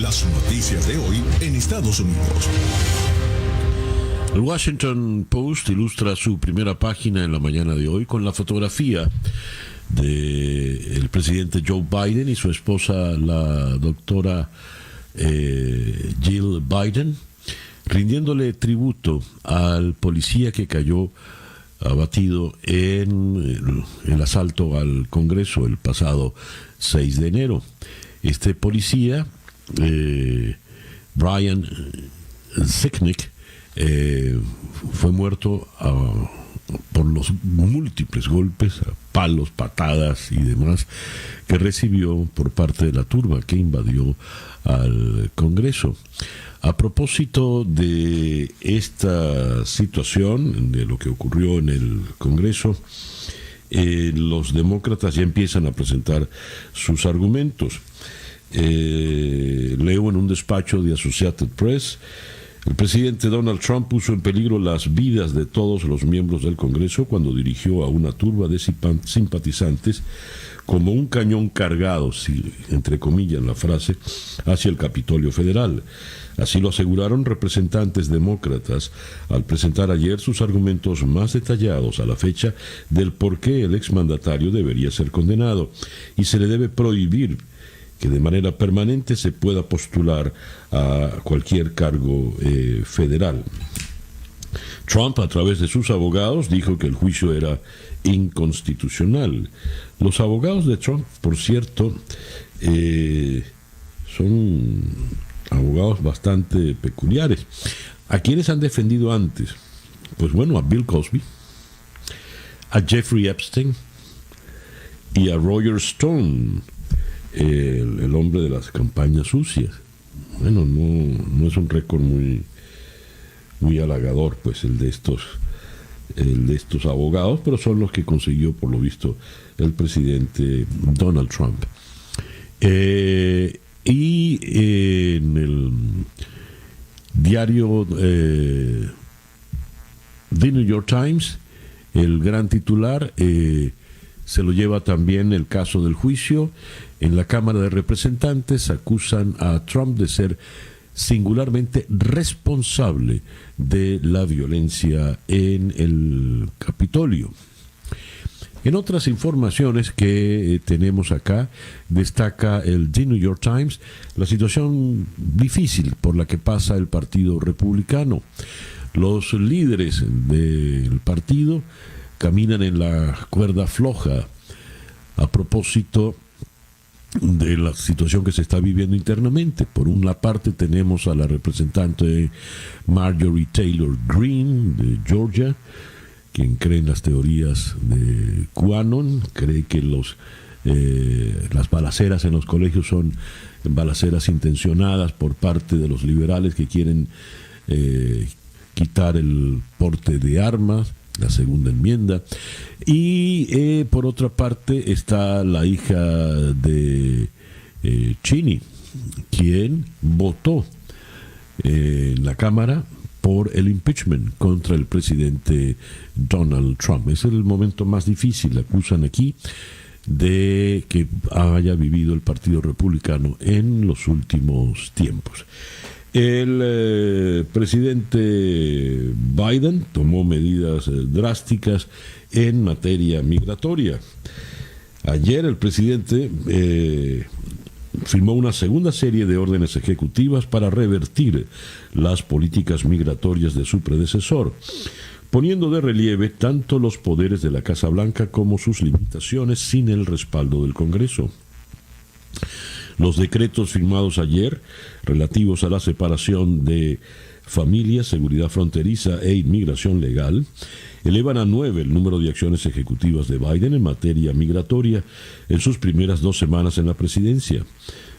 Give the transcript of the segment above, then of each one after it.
Las noticias de hoy en Estados Unidos. El Washington Post ilustra su primera página en la mañana de hoy con la fotografía del presidente Joe Biden y su esposa, la doctora Jill Biden, rindiéndole tributo al policía que cayó abatido en el asalto al Congreso el pasado 6 de enero. Este policía, Brian Sicknick, fue muerto por los múltiples golpes, palos, patadas y demás que recibió por parte de la turba que invadió al Congreso. A propósito de esta situación, de lo que ocurrió en el Congreso, los demócratas ya empiezan a presentar sus argumentos. Leo en un despacho de Associated Press: el presidente Donald Trump puso en peligro las vidas de todos los miembros del Congreso cuando dirigió a una turba de simpatizantes como un cañón cargado, si entre comillas la frase, hacia el Capitolio Federal. Así lo aseguraron representantes demócratas al presentar ayer sus argumentos más detallados a la fecha del por qué el exmandatario debería ser condenado y se le debe prohibir que de manera permanente se pueda postular a cualquier cargo federal. Trump, a través de sus abogados, dijo que el juicio era inconstitucional. Los abogados de Trump, por cierto, son abogados bastante peculiares. ¿A quiénes han defendido antes? Pues bueno, a Bill Cosby, a Jeffrey Epstein y a Roger Stone, el hombre de las campañas sucias. Bueno, no es un récord muy halagador, pues el de estos abogados, pero son los que consiguió, por lo visto, el presidente Donald Trump. Y en el diario The New York Times, el gran titular se lo lleva también el caso del juicio. En la Cámara de Representantes acusan a Trump de ser singularmente responsable de la violencia en el Capitolio. En otras informaciones que tenemos acá, destaca el The New York Times la situación difícil por la que pasa el Partido Republicano. Los líderes del partido caminan en la cuerda floja a propósito de la situación que se está viviendo internamente. Por una parte tenemos a la representante Marjorie Taylor Greene de Georgia, quien cree en las teorías de QAnon, cree que las balaceras en los colegios son balaceras intencionadas por parte de los liberales que quieren quitar el porte de armas, la segunda enmienda. Y por otra parte está la hija de Cheney, quien votó en la Cámara por el impeachment contra el presidente Donald Trump. Es el momento más difícil, acusan aquí, de que haya vivido el Partido Republicano en los últimos tiempos. El presidente Biden tomó medidas drásticas en materia migratoria. Ayer el presidente firmó una segunda serie de órdenes ejecutivas para revertir las políticas migratorias de su predecesor, poniendo de relieve tanto los poderes de la Casa Blanca como sus limitaciones sin el respaldo del Congreso. Los decretos firmados ayer, relativos a la separación de familia, seguridad fronteriza e inmigración legal, elevan a 9 el número de acciones ejecutivas de Biden en materia migratoria en sus primeras 2 semanas en la presidencia.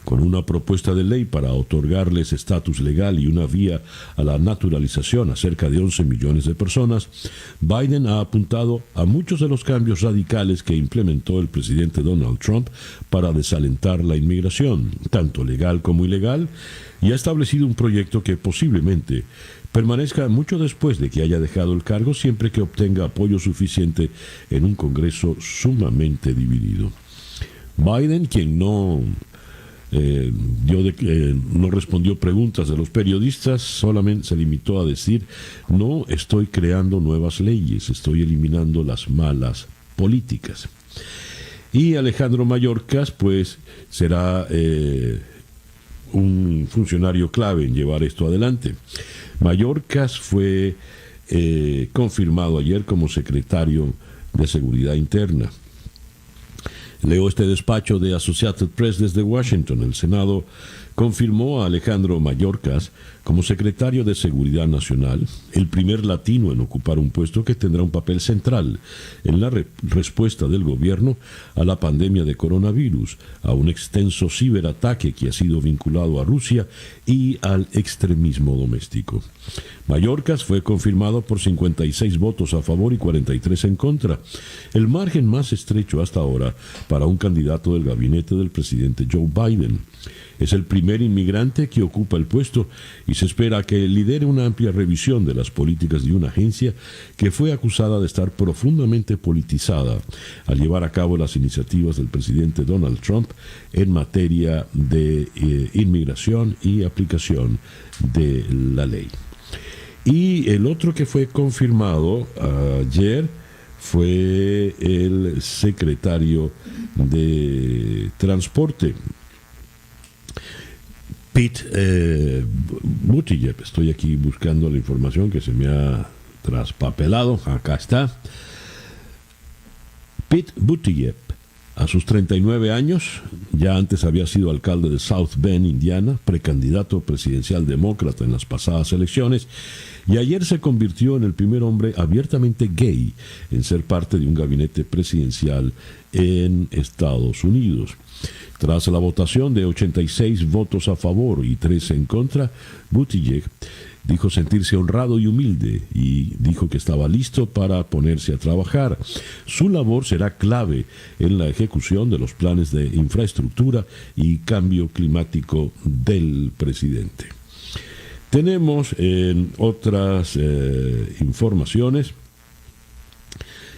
Con una propuesta de ley para otorgarles estatus legal y una vía a la naturalización a cerca de 11 millones de personas, Biden ha apuntado a muchos de los cambios radicales que implementó el presidente Donald Trump para desalentar la inmigración, tanto legal como ilegal, y ha establecido un proyecto que posiblemente permanezca mucho después de que haya dejado el cargo, siempre que obtenga apoyo suficiente en un Congreso sumamente dividido. Biden, quien no no respondió preguntas de los periodistas, solamente se limitó a decir: no estoy creando nuevas leyes, estoy eliminando las malas políticas. Y Alejandro Mayorkas, pues, será un funcionario clave en llevar esto adelante. Mayorkas fue confirmado ayer como secretario de Seguridad Interna. Leo este despacho de Associated Press desde Washington. El Senado confirmó a Alejandro Mayorkas como secretario de Seguridad Nacional, el primer latino en ocupar un puesto que tendrá un papel central en la respuesta del gobierno a la pandemia de coronavirus, a un extenso ciberataque que ha sido vinculado a Rusia y al extremismo doméstico. Mayorkas fue confirmado por 56 votos a favor y 43 en contra, el margen más estrecho hasta ahora para un candidato del gabinete del presidente Joe Biden. Es el primer inmigrante que ocupa el puesto y se espera que lidere una amplia revisión de las políticas de una agencia que fue acusada de estar profundamente politizada al llevar a cabo las iniciativas del presidente Donald Trump en materia de inmigración y aplicación de la ley. Y el otro que fue confirmado ayer fue el secretario de Transporte, Pete Buttigieg. Estoy aquí buscando la información que se me ha traspapelado. Acá está. Pete Buttigieg, a sus 39 años, ya antes había sido alcalde de South Bend, Indiana, precandidato presidencial demócrata en las pasadas elecciones, y ayer se convirtió en el primer hombre abiertamente gay en ser parte de un gabinete presidencial en Estados Unidos. Tras la votación de 86 votos a favor y 3 en contra, Buttigieg dijo sentirse honrado y humilde y dijo que estaba listo para ponerse a trabajar. Su labor será clave en la ejecución de los planes de infraestructura y cambio climático del presidente. Tenemos en otras informaciones: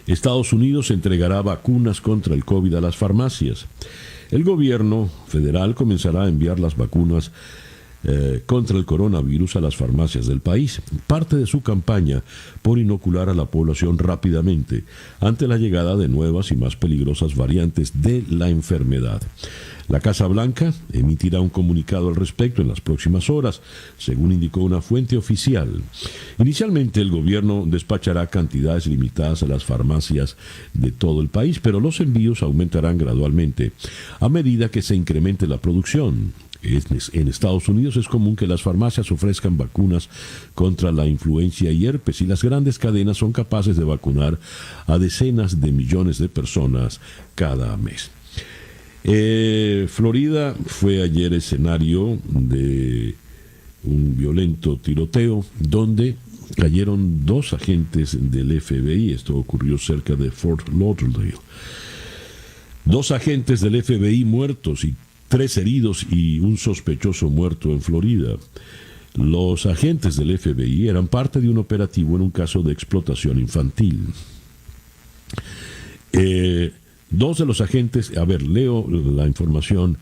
Estados Unidos entregará vacunas contra el COVID a las farmacias. El gobierno federal comenzará a enviar las vacunas contra el coronavirus a las farmacias del país, parte de su campaña por inocular a la población rápidamente ante la llegada de nuevas y más peligrosas variantes de la enfermedad. La Casa Blanca emitirá un comunicado al respecto en las próximas horas, según indicó una fuente oficial. Inicialmente, el gobierno despachará cantidades limitadas a las farmacias de todo el país, pero los envíos aumentarán gradualmente a medida que se incremente la producción. En Estados Unidos es común que las farmacias ofrezcan vacunas contra la influenza y herpes, y las grandes cadenas son capaces de vacunar a decenas de millones de personas cada mes. Florida fue ayer escenario de un violento tiroteo donde cayeron 2 agentes del FBI. Esto ocurrió cerca de Fort Lauderdale. 2 agentes del FBI muertos y 3 heridos y un sospechoso muerto en Florida. Los agentes del FBI eran parte de un operativo en un caso de explotación infantil. 2 de los agentes, leo la información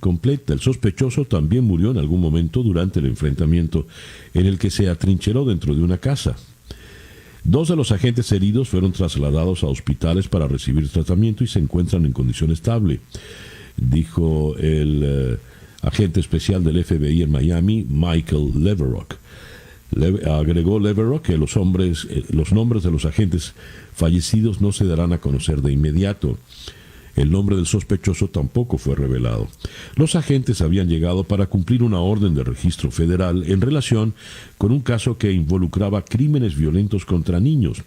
completa. El sospechoso también murió en algún momento durante el enfrentamiento en el que se atrincheró dentro de una casa. 2 de los agentes heridos fueron trasladados a hospitales para recibir tratamiento y se encuentran en condición estable, dijo el agente especial del FBI en Miami, Michael Leverock. Agregó Leverock que los nombres de los agentes fallecidos no se darán a conocer de inmediato. El nombre del sospechoso tampoco fue revelado. Los agentes habían llegado para cumplir una orden de registro federal en relación con un caso que involucraba crímenes violentos contra niños.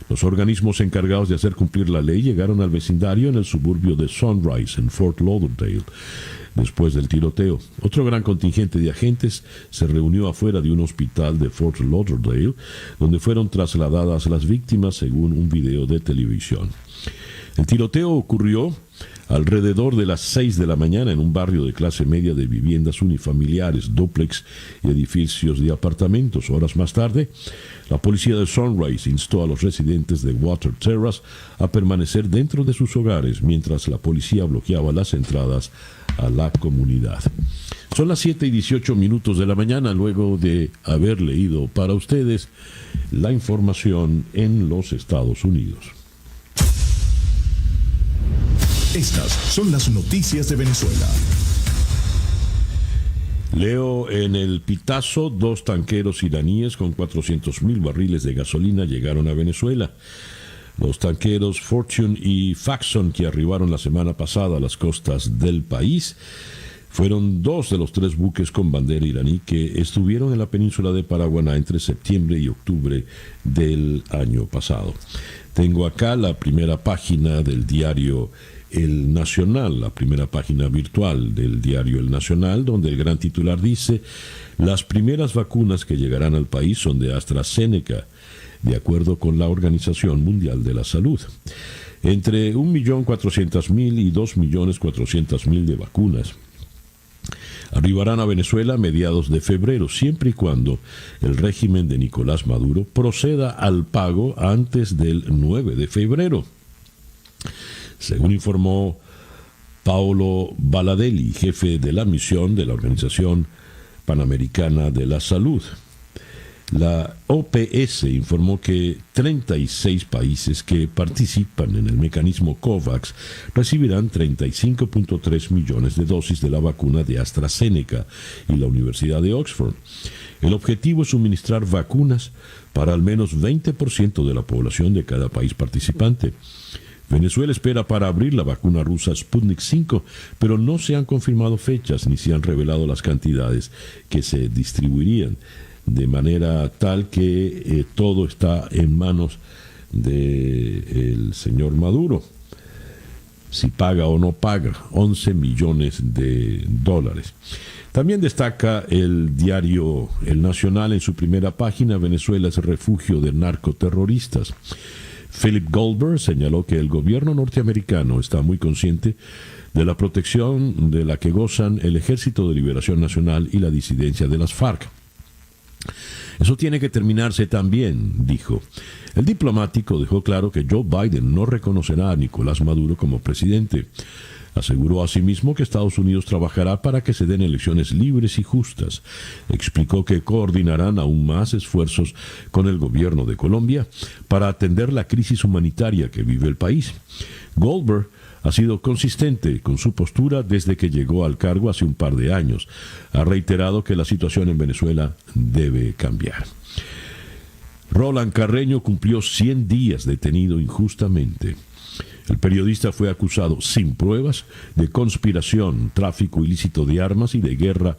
Los organismos encargados de hacer cumplir la ley llegaron al vecindario en el suburbio de Sunrise, en Fort Lauderdale, después del tiroteo. Otro gran contingente de agentes se reunió afuera de un hospital de Fort Lauderdale, donde fueron trasladadas las víctimas según un video de televisión. El tiroteo ocurrió alrededor de las 6 de la mañana en un barrio de clase media de viviendas unifamiliares, dúplex y edificios de apartamentos. Horas más tarde, la policía de Sunrise instó a los residentes de Water Terrace a permanecer dentro de sus hogares mientras la policía bloqueaba las entradas a la comunidad. Son las 7:18 de la mañana, luego de haber leído para ustedes la información en los Estados Unidos. Estas son las noticias de Venezuela. Leo en el Pitazo, 2 tanqueros iraníes con 400,000 barriles de gasolina llegaron a Venezuela. Los tanqueros Fortune y Faxon, que arribaron la semana pasada a las costas del país, fueron 2 de los 3 buques con bandera iraní que estuvieron en la península de Paraguaná entre septiembre y octubre del año pasado. Tengo acá la primera página del diario El Nacional, la primera página virtual del diario El Nacional, donde el gran titular dice: las primeras vacunas que llegarán al país son de AstraZeneca, de acuerdo con la Organización Mundial de la Salud. Entre 1.400.000 y 2.400.000 de vacunas arribarán a Venezuela a mediados de febrero, siempre y cuando el régimen de Nicolás Maduro proceda al pago antes del 9 de febrero. Según informó Paolo Baladelli, jefe de la misión de la Organización Panamericana de la Salud. La OPS informó que 36 países que participan en el mecanismo COVAX recibirán 35.3 millones de dosis de la vacuna de AstraZeneca y la Universidad de Oxford. El objetivo es suministrar vacunas para al menos 20% de la población de cada país participante. Venezuela espera para abrir la vacuna rusa Sputnik V, pero no se han confirmado fechas ni se han revelado las cantidades que se distribuirían, de manera tal que todo está en manos del señor Maduro. Si paga o no paga, 11 millones de dólares. También destaca el diario El Nacional en su primera página: Venezuela es refugio de narcoterroristas. Philip Goldberg señaló que el gobierno norteamericano está muy consciente de la protección de la que gozan el Ejército de Liberación Nacional y la disidencia de las FARC. Eso tiene que terminarse también, dijo. El diplomático dejó claro que Joe Biden no reconocerá a Nicolás Maduro como presidente. Aseguró asimismo que Estados Unidos trabajará para que se den elecciones libres y justas. Explicó que coordinarán aún más esfuerzos con el gobierno de Colombia para atender la crisis humanitaria que vive el país. Goldberg ha sido consistente con su postura desde que llegó al cargo hace un par de años. Ha reiterado que la situación en Venezuela debe cambiar. Roland Carreño cumplió 100 días detenido injustamente. El periodista fue acusado sin pruebas de conspiración, tráfico ilícito de armas y de guerra,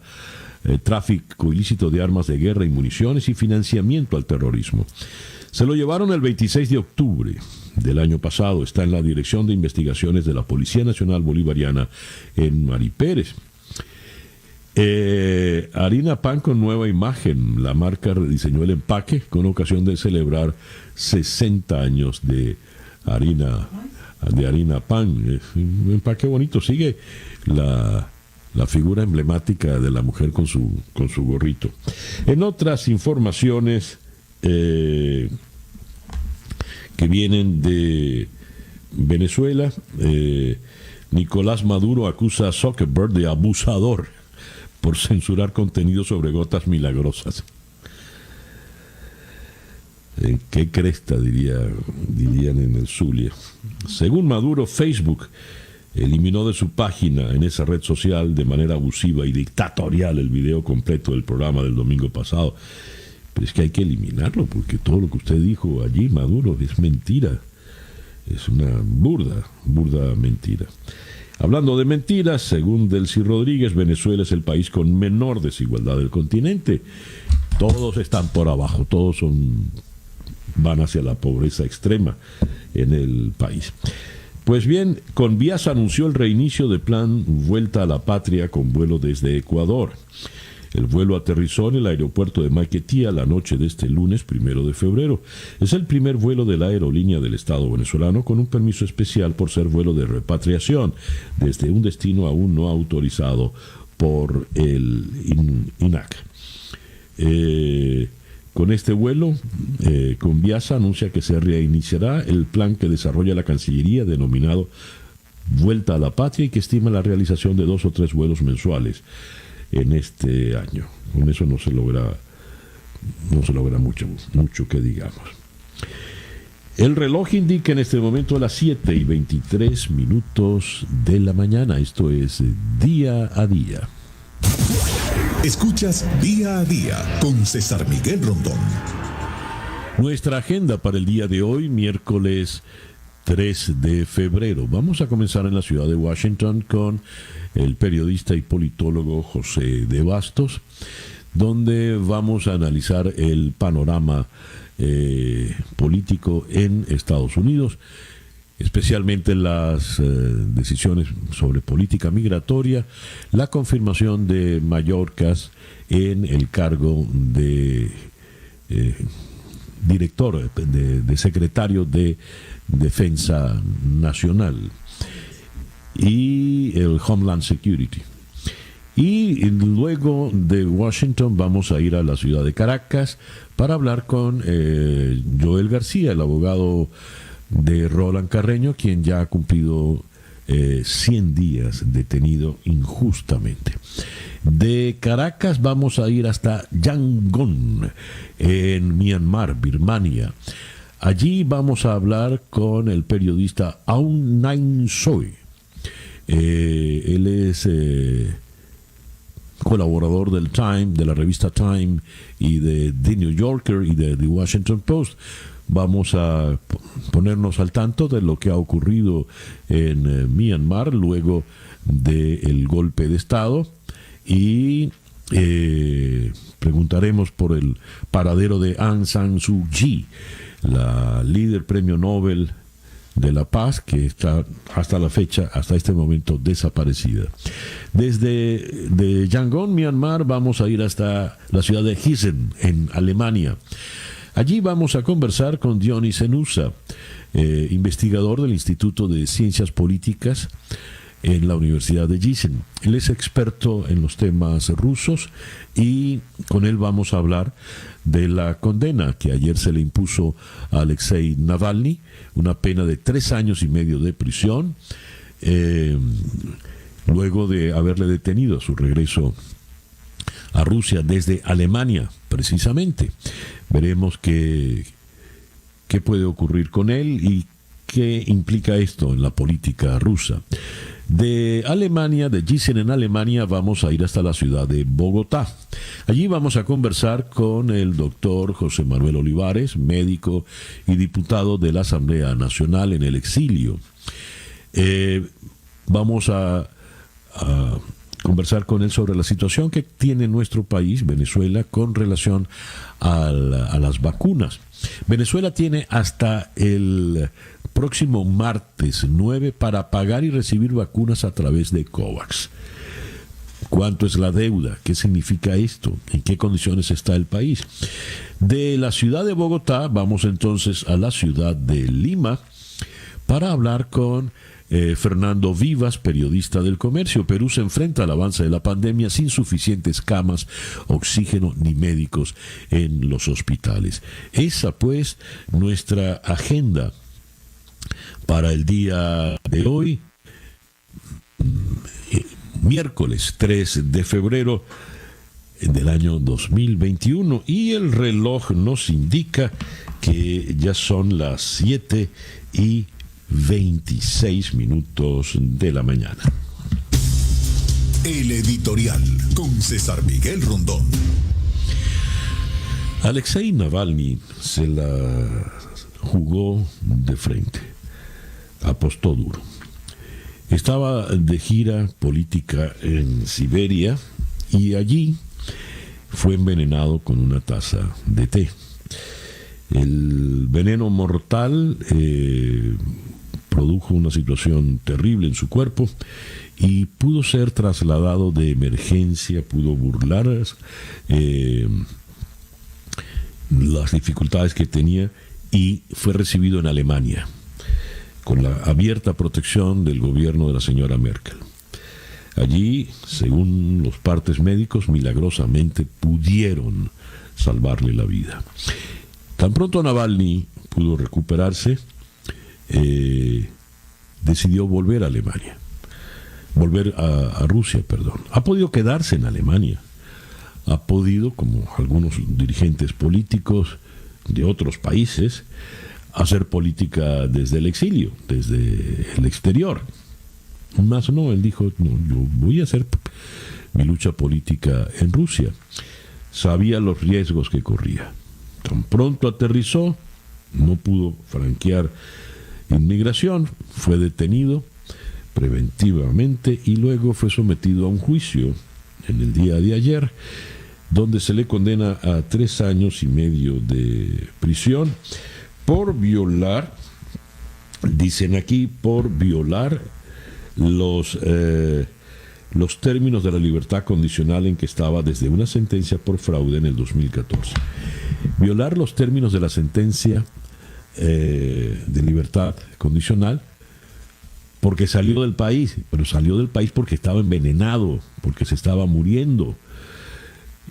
tráfico ilícito de armas de guerra y municiones y financiamiento al terrorismo. Se lo llevaron el 26 de octubre del año pasado. Está en la Dirección de Investigaciones de la Policía Nacional Bolivariana en Maripérez. Harina Pan con nueva imagen. La marca rediseñó el empaque con ocasión de celebrar 60 años de harina Pan. Es un empaque bonito. Sigue la figura emblemática de la mujer con su gorrito. En otras informaciones que vienen de Venezuela, Nicolás Maduro acusa a Zuckerberg de abusador por censurar contenido sobre gotas milagrosas. ¿Qué cresta dirían en el Zulia? Según Maduro, Facebook eliminó de su página en esa red social de manera abusiva y dictatorial el video completo del programa del domingo pasado. Pero es que hay que eliminarlo, porque todo lo que usted dijo allí, Maduro, es mentira. Es una burda mentira. Hablando de mentiras, según Delcy Rodríguez, Venezuela es el país con menor desigualdad del continente. Todos están por abajo, van hacia la pobreza extrema en el país. Pues bien, Convías anunció el reinicio del plan Vuelta a la Patria con vuelo desde Ecuador. El vuelo aterrizó en el aeropuerto de Maiquetía la noche de este lunes 1 de febrero. Es el primer vuelo de la aerolínea del Estado venezolano con un permiso especial por ser vuelo de repatriación desde un destino aún no autorizado por el INAC. Con este vuelo, Conviasa anuncia que se reiniciará el plan que desarrolla la Cancillería denominado vuelta a la patria y que estima la realización de 2 o 3 vuelos mensuales en este año. Con eso no se logra mucho que digamos. El reloj indica en este momento las 7:23 de la mañana. Esto es Día a Día. Escuchas Día a Día con César Miguel Rondón. Nuestra agenda para el día de hoy, miércoles 3 de febrero. Vamos a comenzar en la ciudad de Washington con el periodista y politólogo José de Bastos, donde vamos a analizar el panorama político en Estados Unidos, especialmente las decisiones sobre política migratoria, la confirmación de Mayorkas en el cargo de director, de secretario de Defensa Nacional y el Homeland Security. Y luego de Washington vamos a ir a la ciudad de Caracas para hablar con Joel García, el abogado de Roland Carreño, quien ya ha cumplido 100 días detenido injustamente. De Caracas vamos a ir hasta Yangon, en Myanmar, Birmania. Allí vamos a hablar con el periodista Aung Naing Soe. Él es colaborador del Time, de la revista Time y de The New Yorker y de The Washington Post. Vamos a ponernos al tanto de lo que ha ocurrido en Myanmar luego del golpe de Estado y preguntaremos por el paradero de Aung San Suu Kyi, la líder premio Nobel de la Paz, que está hasta la fecha, hasta este momento, desaparecida. Desde Yangon, Myanmar, vamos a ir hasta la ciudad de Gießen, en Alemania. Allí vamos a conversar con Dionis Enusa, investigador del Instituto de Ciencias Políticas en la Universidad de Gießen. Él es experto en los temas rusos y con él vamos a hablar de la condena que ayer se le impuso a Alexei Navalny, una pena de 3 años y medio de prisión, luego de haberle detenido a su regreso a Rusia desde Alemania, precisamente. Veremos qué puede ocurrir con él y qué implica esto en la política rusa. De Alemania, de Gießen en Alemania, vamos a ir hasta la ciudad de Bogotá. Allí vamos a conversar con el doctor José Manuel Olivares, médico y diputado de la Asamblea Nacional en el exilio. Vamos a conversar con él sobre la situación que tiene nuestro país, Venezuela, con relación a las vacunas. Venezuela tiene hasta el próximo martes 9 para pagar y recibir vacunas a través de COVAX. ¿Cuánto es la deuda? ¿Qué significa esto? ¿En qué condiciones está el país? De la ciudad de Bogotá vamos entonces a la ciudad de Lima para hablar con Fernando Vivas, periodista del Comercio. Perú se enfrenta al avance de la pandemia sin suficientes camas, oxígeno ni médicos en los hospitales. Esa pues nuestra agenda para el día de hoy, miércoles 3 de febrero del año 2021, y el reloj nos indica que ya son las 7:26 de la mañana. El editorial con César Miguel Rondón. Alexei Navalny se la jugó de frente, apostó duro. Estaba de gira política en Siberia y allí fue envenenado con una taza de té. El veneno mortal produjo una situación terrible en su cuerpo y pudo ser trasladado de emergencia, pudo burlar las dificultades que tenía y fue recibido en Alemania con la abierta protección del gobierno de la señora Merkel. Allí, según los partes médicos, milagrosamente pudieron salvarle la vida. Tan pronto Navalny pudo recuperarse, decidió volver a Alemania, volver a Rusia, perdón. Ha podido quedarse en Alemania, ha podido, como algunos dirigentes políticos de otros países, hacer política desde el exilio, desde el exterior. Más no, él dijo, no, yo voy a hacer mi lucha política en Rusia. Sabía los riesgos que corría. Tan pronto aterrizó, no pudo franquear inmigración, fue detenido preventivamente y luego fue sometido a un juicio en el día de ayer, donde se le condena a 3 años y medio de prisión por violar, dicen aquí, por violar los términos de la libertad condicional en que estaba desde una sentencia por fraude en el 2014. Violar los términos de la sentencia de libertad condicional porque salió del país, pero salió del país porque estaba envenenado, porque se estaba muriendo,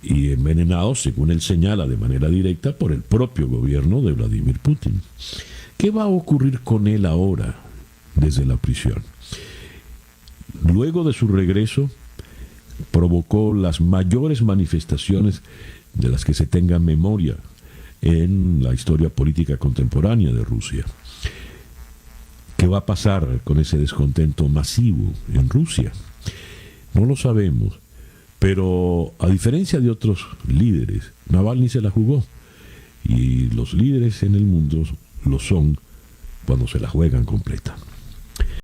y envenenado, según él señala de manera directa, por el propio gobierno de Vladimir Putin. ¿Qué va a ocurrir con él ahora desde la prisión? Luego de su regreso, provocó las mayores manifestaciones de las que se tenga memoria en la historia política contemporánea de Rusia. ¿Qué va a pasar con ese descontento masivo en Rusia? No lo sabemos, pero a diferencia de otros líderes, Navalny se la jugó, y los líderes en el mundo lo son cuando se la juegan completa.